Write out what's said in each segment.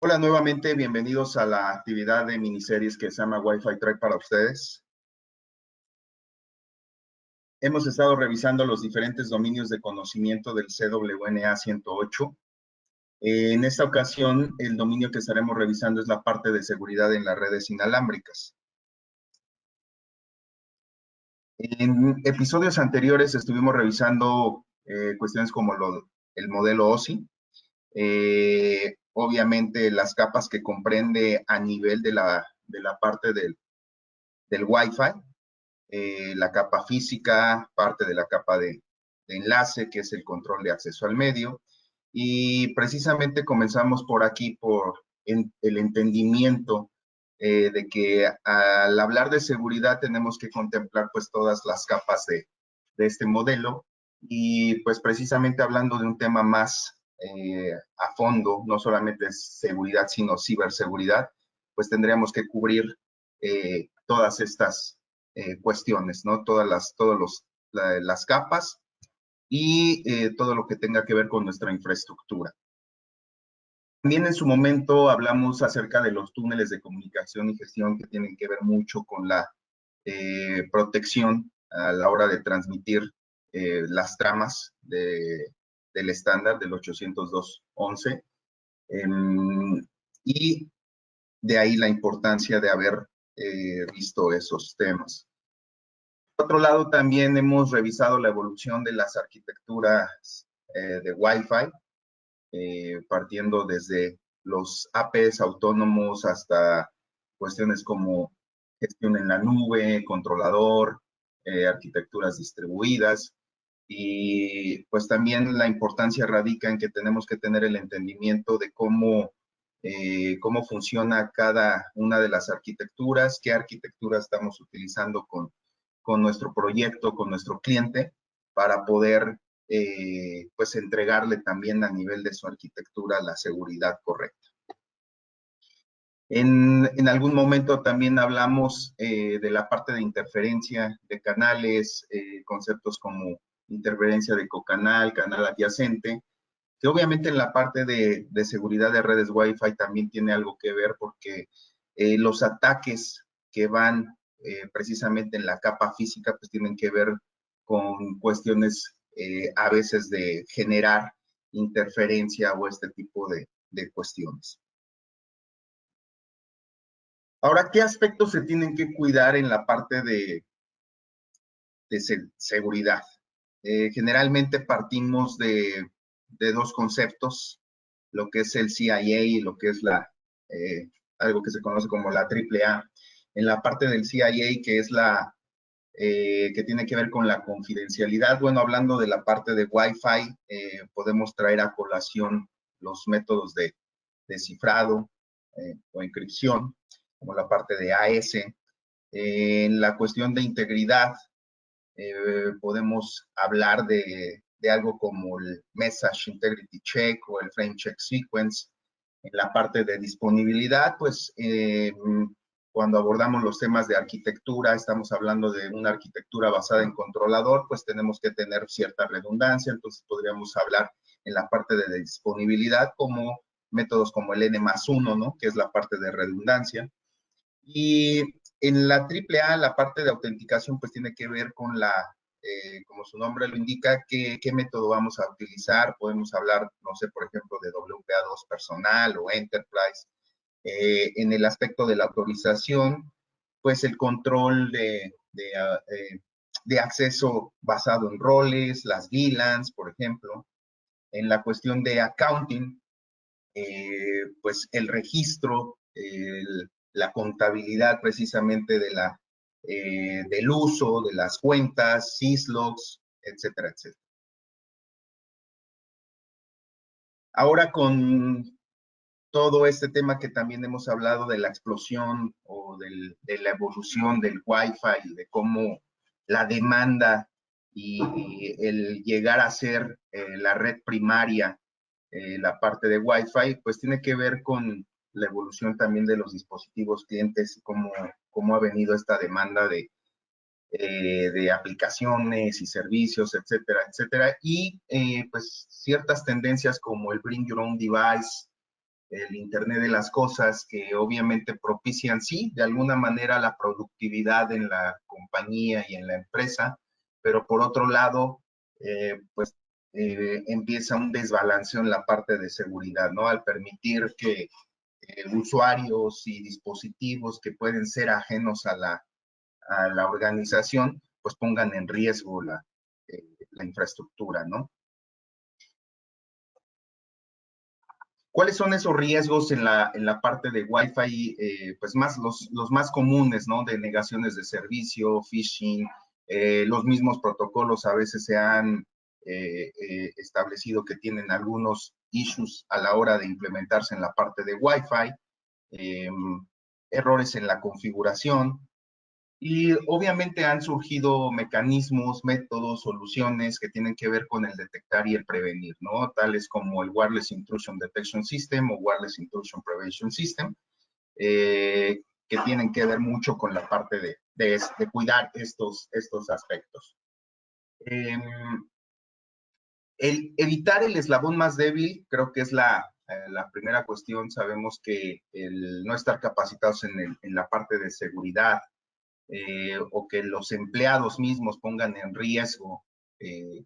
Hola nuevamente, bienvenidos a la actividad de miniseries que se llama Wi-Fi Track para ustedes. Hemos estado revisando los diferentes dominios de conocimiento del CWNA 108. En esta ocasión, el dominio que estaremos revisando es la parte de seguridad en las redes inalámbricas. En episodios anteriores estuvimos revisando cuestiones como el modelo OSI, obviamente las capas que comprende a nivel de la parte del Wi-Fi, la capa física, parte de la capa de enlace, que es el control de acceso al medio. Y precisamente comenzamos por aquí, por el entendimiento de que al hablar de seguridad tenemos que contemplar pues todas las capas de este modelo. Y pues precisamente hablando de un tema más a fondo, no solamente seguridad, sino ciberseguridad, pues tendríamos que cubrir todas estas cuestiones, ¿no? Todas las capas y todo lo que tenga que ver con nuestra infraestructura. También en su momento hablamos acerca de los túneles de comunicación y gestión que tienen que ver mucho con la protección a la hora de transmitir las tramas del estándar del 802.11. Y de ahí la importancia de haber visto esos temas. Por otro lado, también hemos revisado la evolución de las arquitecturas de Wi-Fi, partiendo desde los APs autónomos hasta cuestiones como gestión en la nube, controlador, arquitecturas distribuidas. Y pues también la importancia radica en que tenemos que tener el entendimiento de cómo funciona cada una de las arquitecturas, qué arquitectura estamos utilizando con nuestro proyecto, con nuestro cliente, para poder pues entregarle también a nivel de su arquitectura la seguridad correcta. En algún momento también hablamos de la parte de interferencia de canales, conceptos como interferencia de cocanal, canal adyacente, que obviamente en la parte de seguridad de redes Wi-Fi también tiene algo que ver porque los ataques que van precisamente en la capa física pues tienen que ver con cuestiones a veces de generar interferencia o este tipo de cuestiones. Ahora, ¿qué aspectos se tienen que cuidar en la parte de seguridad? Generalmente partimos de dos conceptos, lo que es el CIA y lo que es algo que se conoce como la AAA. En la parte del CIA, que es que tiene que ver con la confidencialidad, bueno, hablando de la parte de Wi-Fi, podemos traer a colación los métodos de cifrado o encripción, como la parte de AS. En la cuestión de integridad, podemos hablar de algo como el Message Integrity Check o el Frame Check Sequence. En la parte de disponibilidad, pues cuando abordamos los temas de arquitectura, estamos hablando de una arquitectura basada en controlador, pues tenemos que tener cierta redundancia, entonces podríamos hablar en la parte de disponibilidad como métodos como el N+1, ¿no? Que es la parte de redundancia. Y en la AAA, la parte de autenticación, pues tiene que ver con como su nombre lo indica, qué método vamos a utilizar. Podemos hablar, no sé, por ejemplo, de WPA2 personal o Enterprise. En el aspecto de la autorización, pues el control de acceso basado en roles, las VLANs, por ejemplo. En la cuestión de accounting, pues el registro, la contabilidad precisamente del uso de las cuentas, syslogs, etcétera, etcétera. Ahora con todo este tema que también hemos hablado de la explosión o de la evolución del Wi-Fi, de cómo la demanda y el llegar a ser la red primaria, la parte de Wi-Fi, pues tiene que ver con la evolución también de los dispositivos clientes y cómo ha venido esta demanda de aplicaciones y servicios, etcétera, etcétera. Y pues ciertas tendencias como el Bring Your Own Device, el Internet de las cosas, que obviamente propician, sí, de alguna manera la productividad en la compañía y en la empresa, pero por otro lado, pues empieza un desbalanceo en la parte de seguridad, ¿no? Al permitir que usuarios y dispositivos que pueden ser ajenos a la organización, pues pongan en riesgo la infraestructura, ¿no? ¿Cuáles son esos riesgos en la parte de Wi-Fi? Pues más los más comunes, ¿no? De negaciones de servicio, phishing, los mismos protocolos a veces se han establecido que tienen algunos issues a la hora de implementarse en la parte de Wi-Fi, eh, errores en la configuración, y obviamente han surgido mecanismos, métodos, soluciones que tienen que ver con el detectar y el prevenir, ¿no? Tales como el Wireless Intrusion Detection System o Wireless Intrusion Prevention System, que tienen que ver mucho con la parte de cuidar estos aspectos. El evitar el eslabón más débil creo que es la primera cuestión. Sabemos que el no estar capacitados en la parte de seguridad, o que los empleados mismos pongan en riesgo eh,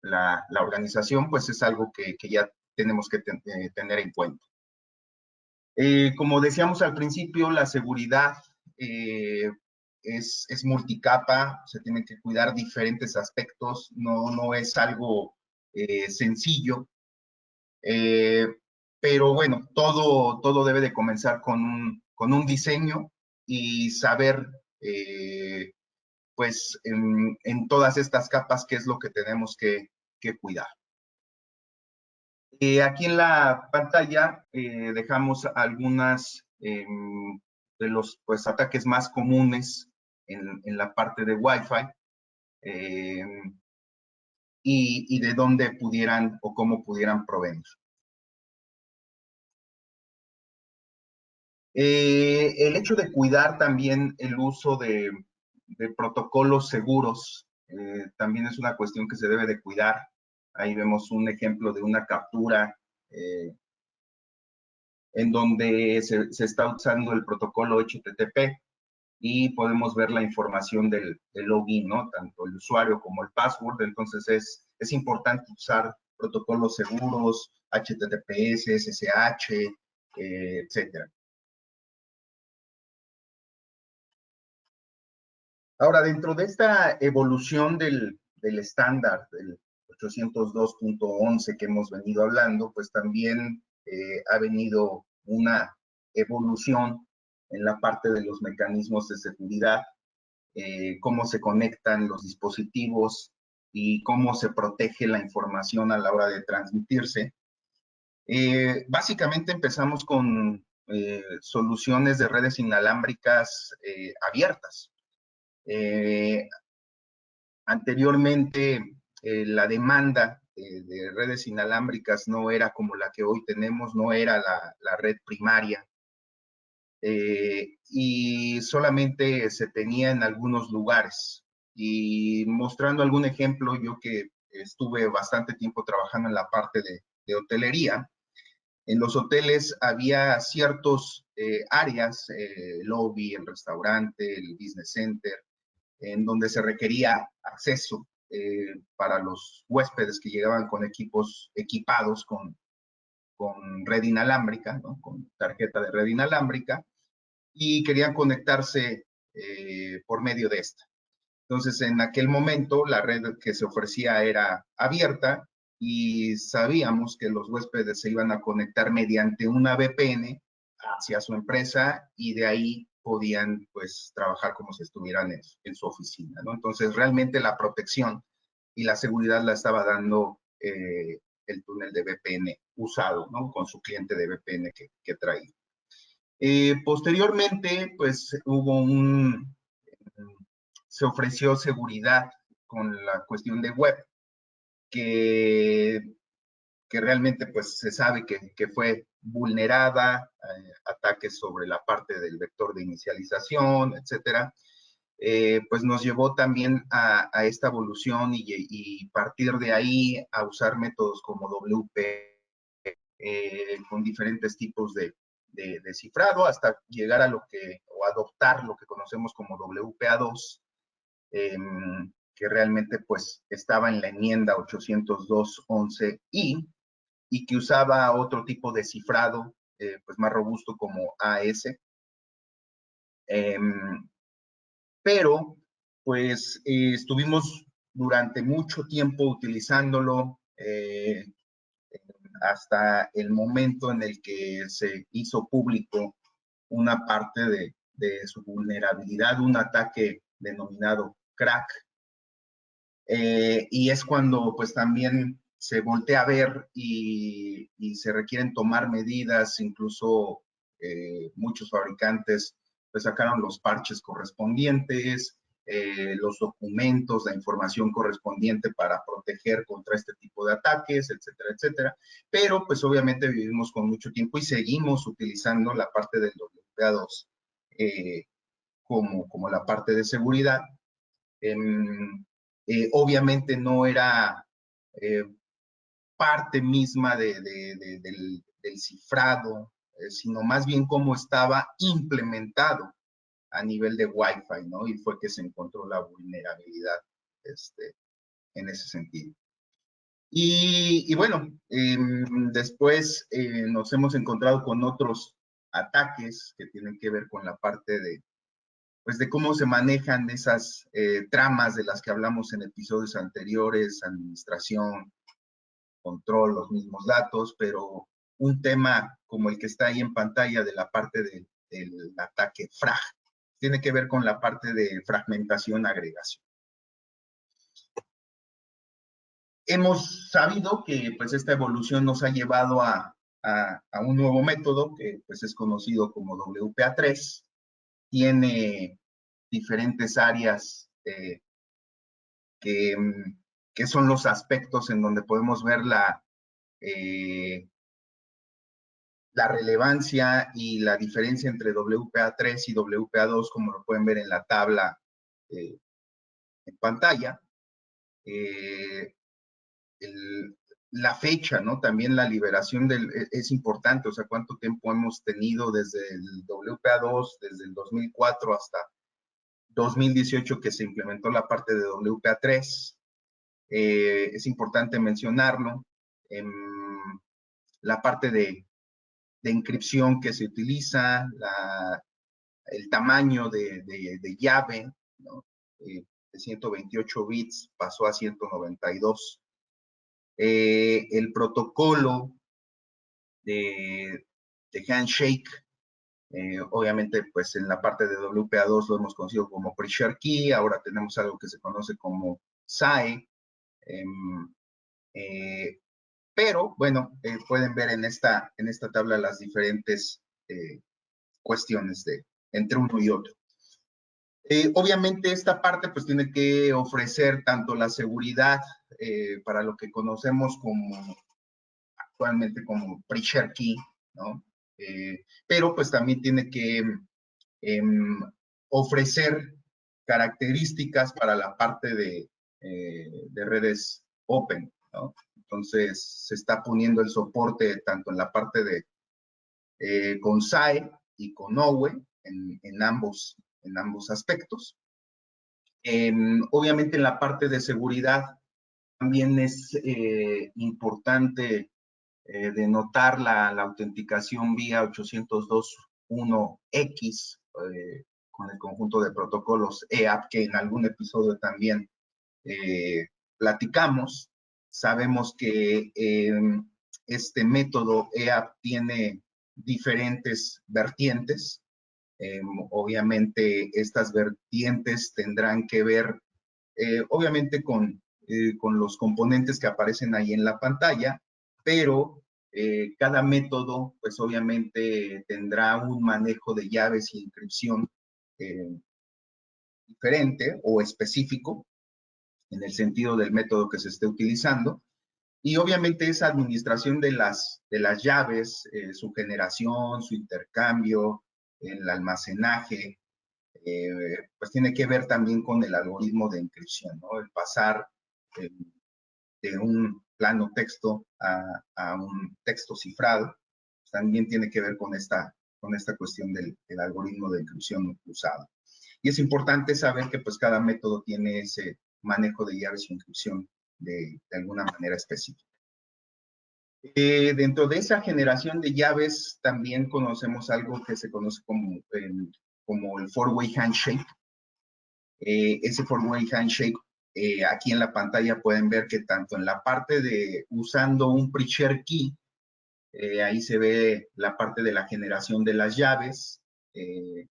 la organización, pues es algo que ya tenemos que tener en cuenta. Como decíamos al principio, la seguridad es multicapa, se tienen que cuidar diferentes aspectos, no es algo sencillo, eh, pero bueno, todo debe de comenzar con un diseño y saber pues en todas estas capas qué es lo que tenemos que cuidar. Aquí en la pantalla dejamos algunas de los pues, ataques más comunes en la parte de Wi-Fi, eh, y de dónde pudieran o cómo pudieran provenir. El hecho de cuidar también el uso de protocolos seguros también es una cuestión que se debe de cuidar. Ahí vemos un ejemplo de una captura en donde se está usando el protocolo HTTP y podemos ver la información del login, ¿no? Tanto el usuario como el password. Entonces es importante usar protocolos seguros, HTTPS, SSH, etcétera. Ahora, dentro de esta evolución del estándar del 802.11 que hemos venido hablando, pues también ha venido una evolución en la parte de los mecanismos de seguridad, cómo se conectan los dispositivos y cómo se protege la información a la hora de transmitirse. Básicamente empezamos con soluciones de redes inalámbricas abiertas. Eh, Anteriormente, la demanda de redes inalámbricas no era como la que hoy tenemos, no era la red primaria, y solamente se tenía en algunos lugares. Y mostrando algún ejemplo, yo que estuve bastante tiempo trabajando en la parte de hotelería, en los hoteles había ciertos áreas, el lobby, el restaurante, el business center, en donde se requería acceso para los huéspedes que llegaban con equipos equipados con red inalámbrica, ¿no? Con tarjeta de red inalámbrica, y querían conectarse por medio de esta. Entonces, en aquel momento, la red que se ofrecía era abierta y sabíamos que los huéspedes se iban a conectar mediante una VPN hacia su empresa y de ahí podían pues trabajar como si estuvieran en su oficina, ¿no? Entonces, realmente la protección y la seguridad la estaba dando el túnel de VPN usado, ¿no? Con su cliente de VPN que traía. Posteriormente, pues se ofreció seguridad con la cuestión de web, que, que realmente pues se sabe que fue vulnerada, ataques sobre la parte del vector de inicialización, etcétera. Pues nos llevó también a esta evolución y partir de ahí a usar métodos como WPA con diferentes tipos de cifrado hasta llegar a lo que, o adoptar lo que conocemos como WPA2, que realmente pues estaba en la enmienda 802.11i y que usaba otro tipo de cifrado pues más robusto como AES. Pero pues estuvimos durante mucho tiempo utilizándolo hasta el momento en el que se hizo público una parte de su vulnerabilidad, un ataque denominado crack, y es cuando pues también se voltea a ver y se requieren tomar medidas, incluso muchos fabricantes pues sacaron los parches correspondientes, los documentos, la información correspondiente para proteger contra este tipo de ataques, etcétera, etcétera. Pero pues obviamente vivimos con mucho tiempo y seguimos utilizando la parte del WPA2 como la parte de seguridad. Obviamente no era eh, parte misma del cifrado, sino más bien cómo estaba implementado a nivel de Wi-Fi, ¿no? Y fue que se encontró la vulnerabilidad en ese sentido. Y bueno, después nos hemos encontrado con otros ataques que tienen que ver con la parte pues de cómo se manejan esas tramas de las que hablamos en episodios anteriores, administración, control, los mismos datos, pero un tema como el que está ahí en pantalla de la parte del ataque FRAG, tiene que ver con la parte de fragmentación, agregación. Hemos sabido que pues esta evolución nos ha llevado a un nuevo método que pues es conocido como WPA3, tiene diferentes áreas que, que son los aspectos en donde podemos ver la relevancia y la diferencia entre WPA3 y WPA2, como lo pueden ver en la tabla en pantalla. La fecha, ¿no? También la liberación es importante, o sea, cuánto tiempo hemos tenido desde el WPA2, desde el 2004 hasta 2018 que se implementó la parte de WPA3. Es importante mencionarlo. La parte de inscripción que se utiliza, el tamaño de llave, ¿no? De 128 bits pasó a 192. El protocolo de handshake, obviamente pues en la parte de WPA2 lo hemos conocido como pre-share key, ahora tenemos algo que se conoce como SAE, pero bueno, pueden ver en esta tabla las diferentes cuestiones entre uno y otro. Obviamente esta parte pues tiene que ofrecer tanto la seguridad para lo que conocemos como actualmente como pre-share key, ¿no? Pero pues también tiene que ofrecer características para la parte de redes open, ¿no? Entonces se está poniendo el soporte tanto en la parte de con SAE y con OWE en ambos aspectos. Obviamente en la parte de seguridad también es importante denotar la autenticación vía 802.1x con el conjunto de protocolos EAP que en algún episodio también platicamos. Sabemos que este método EAP tiene diferentes vertientes. Obviamente estas vertientes tendrán que ver obviamente con los componentes que aparecen ahí en la pantalla, pero cada método pues obviamente tendrá un manejo de llaves y inscripción diferente o específico en el sentido del método que se esté utilizando. Y obviamente esa administración de las llaves, su generación, su intercambio, el almacenaje, pues tiene que ver también con el algoritmo de inscripción, ¿no? El pasar de un plano texto a un texto cifrado. También tiene que ver con esta cuestión del algoritmo de encripción usado. Y es importante saber que pues cada método tiene ese manejo de llaves y encripción de alguna manera específica. Dentro de esa generación de llaves también conocemos algo que se conoce como el four-way handshake. Ese four-way handshake, aquí en la pantalla pueden ver que tanto en la parte de usando un pre-share key, ahí se ve la parte de la generación de las llaves, que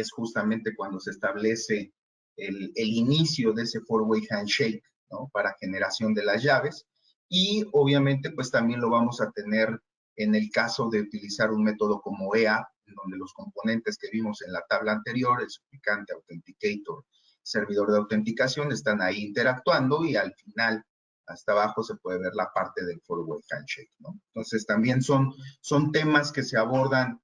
es justamente cuando se establece el inicio de ese four-way handshake, ¿no? Para generación de las llaves. Y obviamente, pues también lo vamos a tener en el caso de utilizar un método como EAP, en donde los componentes que vimos en la tabla anterior, el suplicante, authenticator, servidor de autenticación, están ahí interactuando y al final hasta abajo se puede ver la parte del four-way handshake, ¿no? Entonces también son temas que se abordan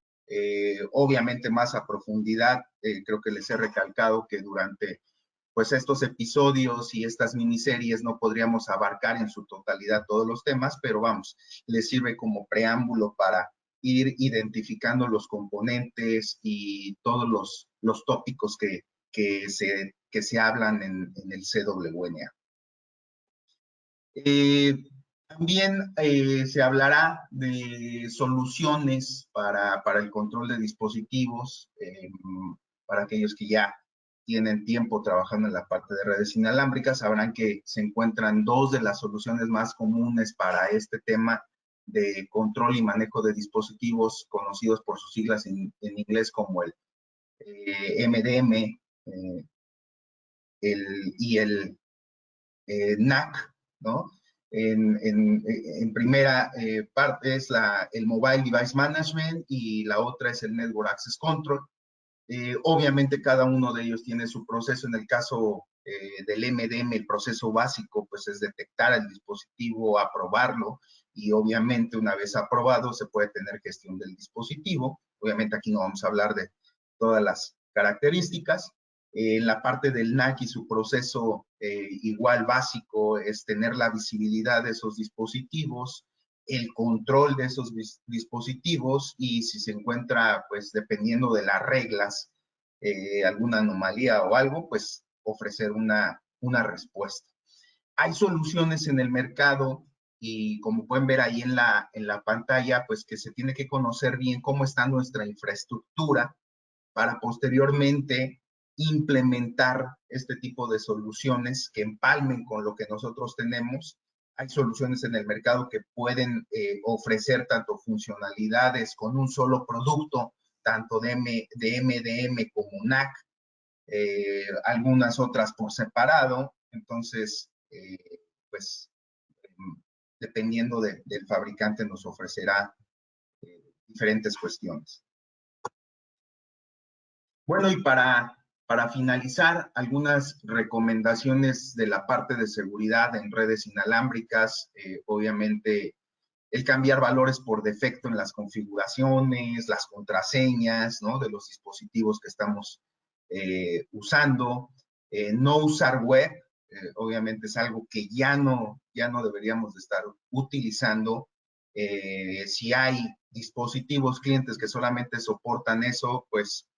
obviamente más a profundidad. Creo que les he recalcado que durante pues estos episodios y estas miniseries no podríamos abarcar en su totalidad todos los temas, pero vamos, les sirve como preámbulo para ir identificando los componentes y todos los tópicos que se hablan en el CWNA. También se hablará de soluciones para el control de dispositivos, para aquellos que ya tienen tiempo trabajando en la parte de redes inalámbricas, sabrán que se encuentran dos de las soluciones más comunes para este tema de control y manejo de dispositivos, conocidos por sus siglas en inglés como el MDM y el NAC, ¿no? En primera parte es el Mobile Device Management y la otra es el Network Access Control. Obviamente cada uno de ellos tiene su proceso. En el caso del MDM, el proceso básico pues es detectar el dispositivo, aprobarlo y obviamente una vez aprobado se puede tener gestión del dispositivo. Obviamente aquí no vamos a hablar de todas las características. En la parte del NAC y su proceso igual básico es tener la visibilidad de esos dispositivos, el control de esos dispositivos y si se encuentra, pues dependiendo de las reglas, alguna anomalía o algo, pues ofrecer una respuesta. Hay soluciones en el mercado y como pueden ver ahí en la pantalla, pues que se tiene que conocer bien cómo está nuestra infraestructura para posteriormente implementar este tipo de soluciones que empalmen con lo que nosotros tenemos. Hay soluciones en el mercado que pueden ofrecer tanto funcionalidades con un solo producto, tanto de MDM como NAC, algunas otras por separado. Entonces, pues, dependiendo del fabricante, nos ofrecerá diferentes cuestiones. Bueno, y para finalizar, algunas recomendaciones de la parte de seguridad en redes inalámbricas. Obviamente, el cambiar valores por defecto en las configuraciones, las contraseñas, ¿no? De los dispositivos que estamos usando. No usar web, obviamente es algo que ya no deberíamos de estar utilizando. Si hay dispositivos clientes que solamente soportan eso, pues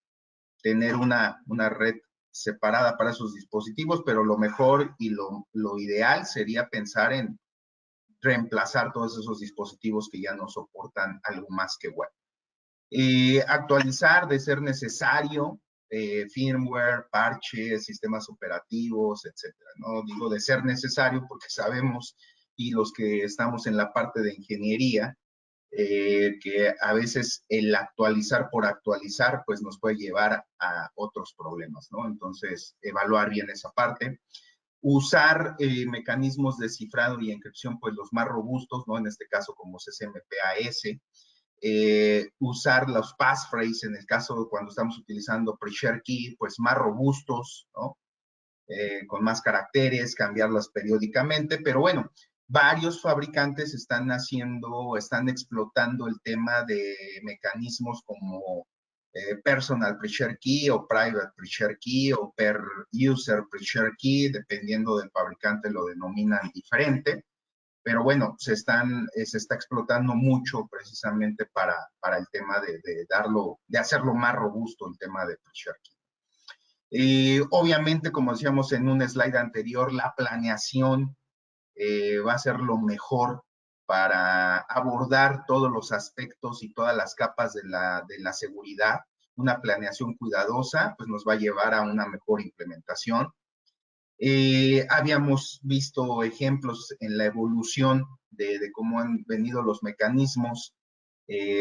tener una red separada para esos dispositivos, pero lo mejor y lo ideal sería pensar en reemplazar todos esos dispositivos que ya no soportan algo más que web. Actualizar de ser necesario firmware, parches, sistemas operativos, etcétera. No digo de ser necesario porque sabemos y los que estamos en la parte de ingeniería, que a veces el actualizar por actualizar pues nos puede llevar a otros problemas, ¿no? Entonces, evaluar bien esa parte. Usar mecanismos de cifrado y encripción, pues los más robustos, ¿no? En este caso como CCMP-AS. Usar los passphrase en el caso de cuando estamos utilizando pre-share key, pues más robustos, ¿no? Con más caracteres, cambiarlas periódicamente, pero bueno, varios fabricantes están explotando el tema de mecanismos como personal pre-share key o private pre-share key o per user pre-share key, dependiendo del fabricante lo denominan diferente. pero bueno, se está explotando mucho precisamente para el tema de hacerlo más robusto el tema de Pre-Share Key. Obviamente, como decíamos en un slide anterior, la planeación va a ser lo mejor para abordar todos los aspectos y todas las capas de la seguridad. Una planeación cuidadosa pues nos va a llevar a una mejor implementación. Habíamos visto ejemplos en la evolución de cómo han venido los mecanismos.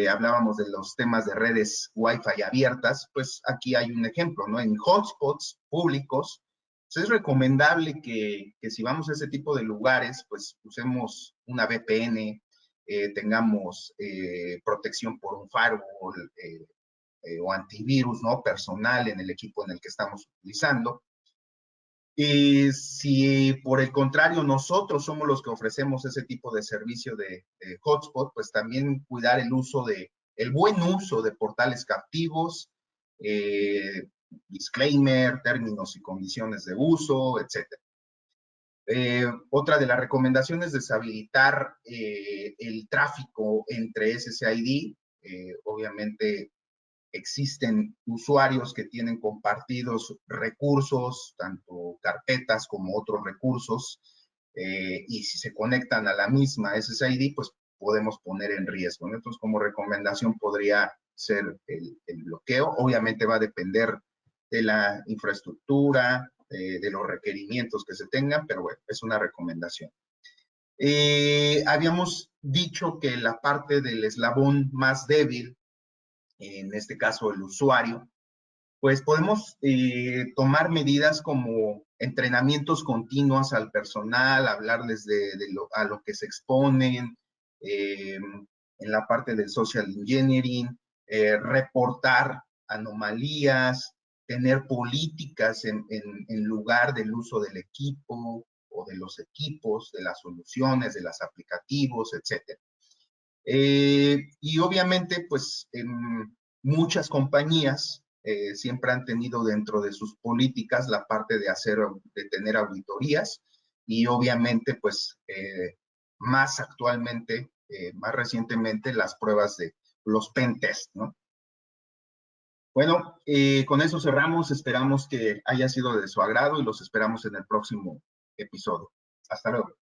Hablábamos de los temas de redes Wi-Fi abiertas, pues aquí hay un ejemplo, ¿no? En hotspots públicos, pues es recomendable que si vamos a ese tipo de lugares, pues usemos una VPN, tengamos protección por un firewall o antivirus, ¿no? Personal en el equipo en el que estamos utilizando. Si por el contrario nosotros somos los que ofrecemos ese tipo de servicio de hotspot, pues también cuidar el buen uso de portales captivos, disclaimer, términos y condiciones de uso, etc. Otra de las recomendaciones es deshabilitar el tráfico entre SSID. Obviamente existen usuarios que tienen compartidos recursos, tanto carpetas como otros recursos, y si se conectan a la misma SSID, pues podemos poner en riesgo, ¿no? Entonces, como recomendación podría ser el bloqueo. Obviamente va a depender de la infraestructura, de los requerimientos que se tengan, pero bueno, es una recomendación. Habíamos dicho que la parte del eslabón más débil, en este caso el usuario, pues podemos tomar medidas como entrenamientos continuos al personal, hablarles a lo que se exponen, en la parte del social engineering, reportar anomalías, tener políticas en lugar del uso del equipo o de los equipos, de las soluciones, de los aplicativos, etcétera. Y obviamente, pues muchas compañías siempre han tenido dentro de sus políticas la parte de tener auditorías y obviamente, pues más actualmente, más recientemente, las pruebas de los pen test, ¿no? Bueno, con eso cerramos. Esperamos que haya sido de su agrado y los esperamos en el próximo episodio. Hasta luego.